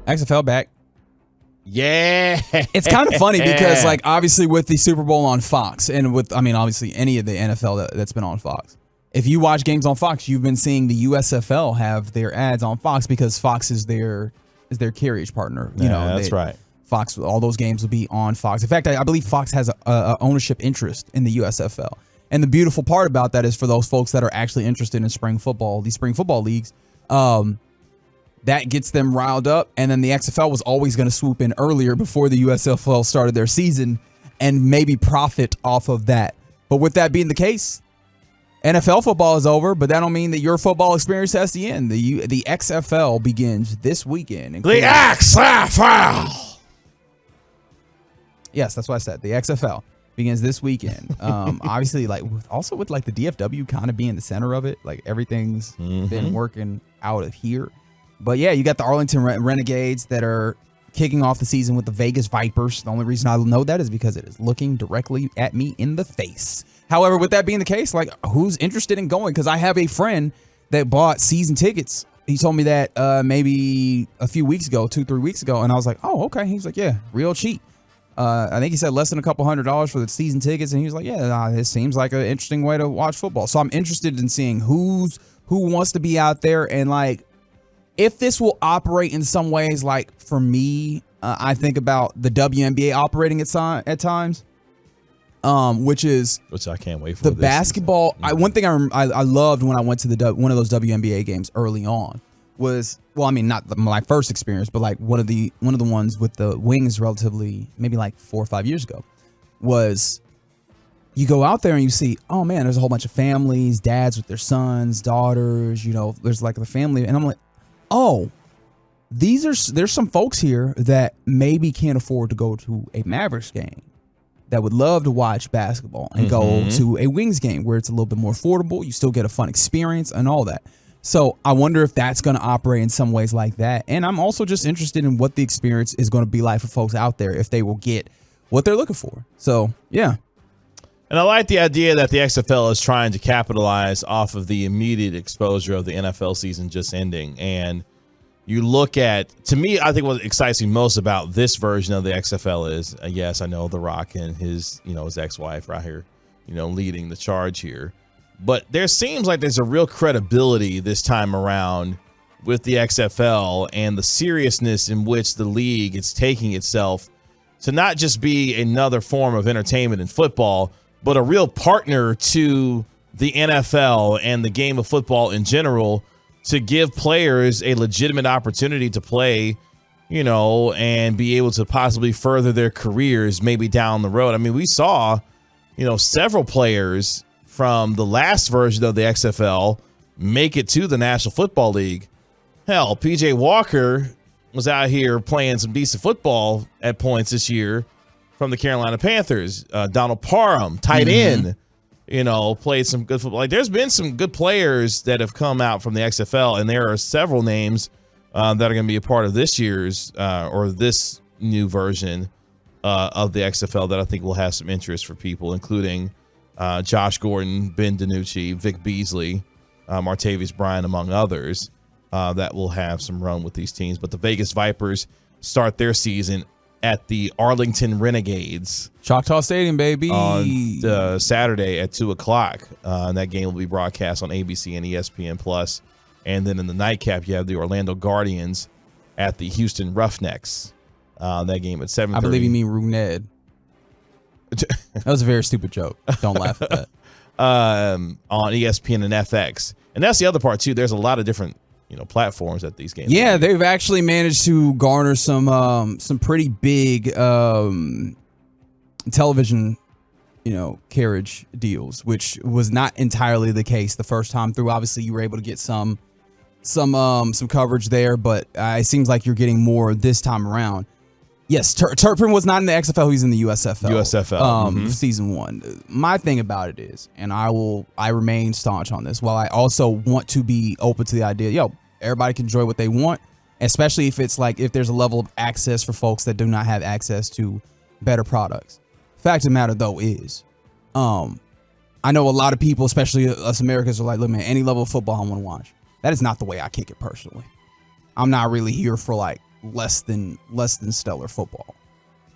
XFL back. Yeah. It's kind of funny because, like, obviously with the Super Bowl on Fox and with, I mean, obviously any of the NFL that's been on Fox. If you watch games on Fox, you've been seeing the USFL have their ads on Fox because Fox is their carriage partner. You know, that's right. Fox, all those games will be on Fox. In fact, I believe Fox has a ownership interest in the USFL. And the beautiful part about that is for those folks that are actually interested in spring football, these spring football leagues, that gets them riled up. And then the XFL was always going to swoop in earlier before the USFL started their season and maybe profit off of that. But with that being the case, NFL football is over, but that don't mean that your football experience has to end. The XFL begins this weekend. The XFL! Yes, that's what I said. The XFL begins this weekend. Obviously, like also with like the DFW kind of being the center of it, like everything's been working out of here. But yeah, you got the Arlington Renegades that are kicking off the season with the Vegas Vipers. The only reason I know that is because it is looking directly at me in the face. However, with that being the case, like who's interested in going? Because I have a friend that bought season tickets. He told me that maybe a few weeks ago, 2-3 weeks ago, and I was like, oh, okay. He's like, yeah, real cheap. I think he said less than a couple $100 for the season tickets, and he was like, yeah, it seems like an interesting way to watch football. So I'm interested in seeing who wants to be out there, and like if this will operate in some ways. Like for me, I think about the WNBA operating at times, which I can't wait for. The basketball. One thing I loved when I went to one of those WNBA games early on was, well, I mean, not my first experience, but like one of the ones with the Wings relatively, maybe like 4 or 5 years ago, was you go out there and you see, oh man, there's a whole bunch of families, dads with their sons, daughters, you know, there's like the family. And I'm like, oh, there's some folks here that maybe can't afford to go to a Mavericks game that would love to watch basketball and go to a Wings game where it's a little bit more affordable. You still get a fun experience and all that. So I wonder if that's going to operate in some ways like that. And I'm also just interested in what the experience is going to be like for folks out there if they will get what they're looking for. So, yeah. And I like the idea that the XFL is trying to capitalize off of the immediate exposure of the NFL season just ending. And you look at, to me, I think what excites me most about this version of the XFL is, yes, I know The Rock and his ex-wife right here, leading the charge here. But there seems like there's a real credibility this time around with the XFL and the seriousness in which the league is taking itself to not just be another form of entertainment in football, but a real partner to the NFL and the game of football in general, to give players a legitimate opportunity to play, and be able to possibly further their careers maybe down the road. I mean, we saw, several players from the last version of the XFL make it to the National Football League. Hell, PJ Walker was out here playing some decent football at points this year from the Carolina Panthers. Donald Parham, tight end, played some good football. Like, there's been some good players that have come out from the XFL, and there are several names that are going to be a part of this year's or this new version of the XFL that I think will have some interest for people, including Josh Gordon, Ben DiNucci, Vic Beasley, Martavis Bryant, among others, that will have some run with these teams. But the Vegas Vipers start their season at the Arlington Renegades. Choctaw Stadium, baby. On Saturday at 2 o'clock. And that game will be broadcast on ABC and ESPN+. And then in the nightcap, you have the Orlando Guardians at the Houston Roughnecks. That game at 7:30. I believe you mean Runed. That was a very stupid joke. Don't laugh at that. On ESPN and FX. And that's the other part, too. There's a lot of different platforms that these games. Yeah, they've actually managed to garner some pretty big television, carriage deals, which was not entirely the case the first time through. Obviously, you were able to get some coverage there, but it seems like you're getting more this time around. Yes, Turpin was not in the XFL. He's in the USFL. Season 1. My thing about it is, and I remain staunch on this, while I also want to be open to the idea, everybody can enjoy what they want, especially if it's like, if there's a level of access for folks that do not have access to better products. Fact of the matter, though, is, I know a lot of people, especially us Americans, are like, look, man, any level of football I want to watch. That is not the way I kick it personally. I'm not really here for like less than stellar football.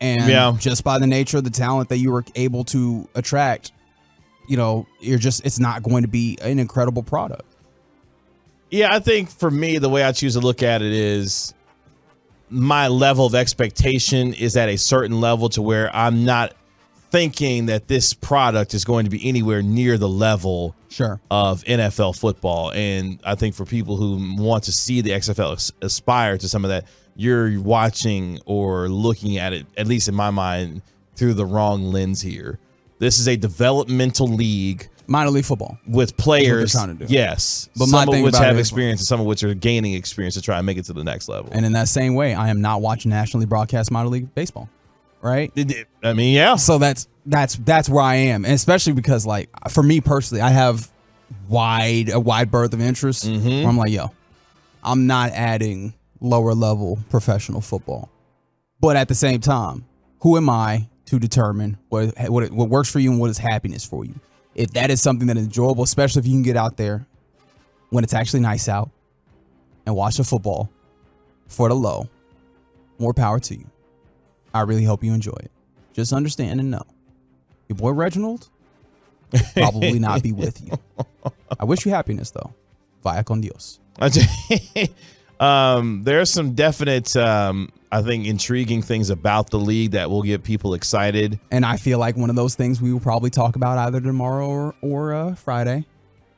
And just by the nature of the talent that you were able to attract, it's not going to be an incredible product. Yeah, I think for me, the way I choose to look at it is my level of expectation is at a certain level to where I'm not thinking that this product is going to be anywhere near the level of NFL football. And I think for people who want to see the XFL aspire to some of that, you're watching or looking at it, at least in my mind, through the wrong lens here. This is a developmental league. Minor league football. With players, yes. But some of which have experience and some of which are gaining experience to try and make it to the next level. And in that same way, I am not watching nationally broadcast minor league baseball. Right? I mean, yeah. So that's where I am. And especially because, like, for me personally, I have a wide berth of interest. Where I'm like, I'm not adding lower level professional football. But at the same time, who am I to determine what works for you and what is happiness for you? If that is something that is enjoyable, especially if you can get out there when it's actually nice out and watch the football for the low, more power to you. I really hope you enjoy it. Just understand and know, your boy Reginald probably not be with you. I wish you happiness, though. Vaya con Dios. There's some definite, I think, intriguing things about the league that will get people excited. And I feel like one of those things we will probably talk about either tomorrow or Friday,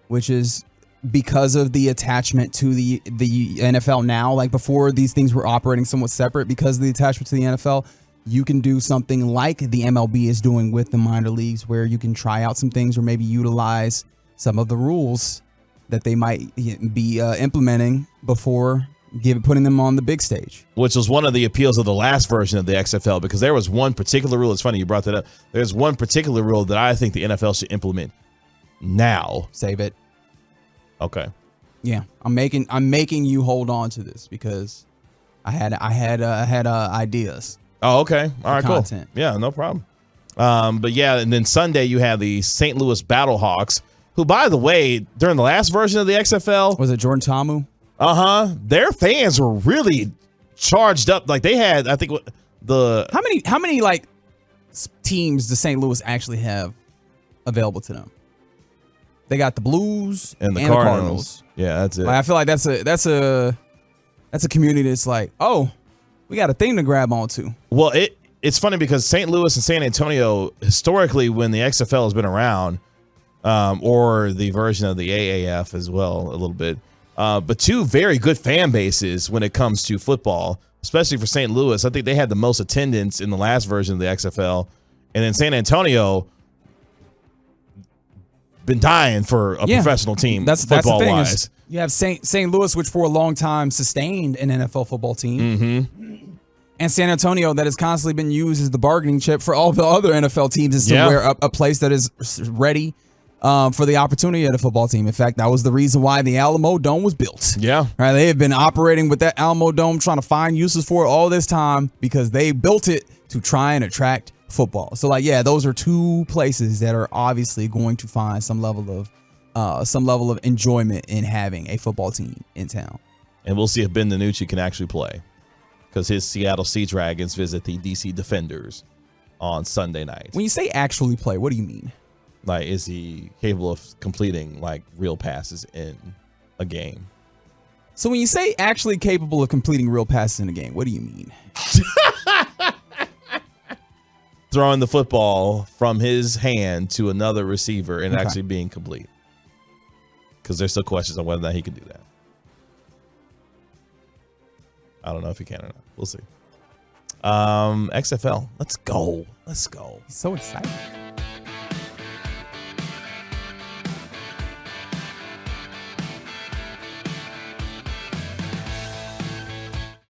which is because of the attachment to the NFL now. Like before, these things were operating somewhat separate. Because of the attachment to the NFL, you can do something like the MLB is doing with the minor leagues, where you can try out some things or maybe utilize some of the rules that they might be implementing before putting them on the big stage. Which was one of the appeals of the last version of the XFL, because there was one particular rule. It's funny you brought that up. There's one particular rule that I think the NFL should implement now. Save it. Okay. Yeah, I'm making you hold on to this because I had ideas. Oh, okay. All right, content. Cool. Yeah, no problem. But yeah, and then Sunday you have the St. Louis Battlehawks, who, by the way, during the last version of the XFL, was it Jordan Ta'amu? Their fans were really charged up. Like they had, I think, how many like teams does St. Louis actually have available to them? They got the Blues and the Cardinals. Yeah, that's it. Like, I feel like that's a community that's like, oh, we got a thing to grab onto. Well, it's funny because St. Louis and San Antonio, historically, when the XFL has been around, or the version of the AAF as well, a little bit, but two very good fan bases when it comes to football, especially for St. Louis. I think they had the most attendance in the last version of the XFL, and then San Antonio been dying for a professional team. That's football the thing wise. You have St. Louis, which for a long time sustained an NFL football team, and San Antonio that has constantly been used as the bargaining chip for all the other NFL teams, is somewhere a place that is ready for the opportunity of the football team. In fact, that was the reason why the Alamo Dome was built. Yeah. Right. They have been operating with that Alamo Dome, trying to find uses for it all this time because they built it to try and attract football. So, like, yeah, those are two places that are obviously going to find some level of enjoyment in having a football team in town. And we'll see if Ben DiNucci can actually play, because his Seattle Sea Dragons visit the DC Defenders on Sunday night. When you say actually play, what do you mean? Like, is he capable of completing like real passes in a game? So when you say actually capable of completing real passes in a game, what do you mean? Throwing the football from his hand to another receiver and actually being complete. Because there's still questions on whether or not he can do that. I don't know if he can or not. We'll see. XFL. Let's go. He's so excited.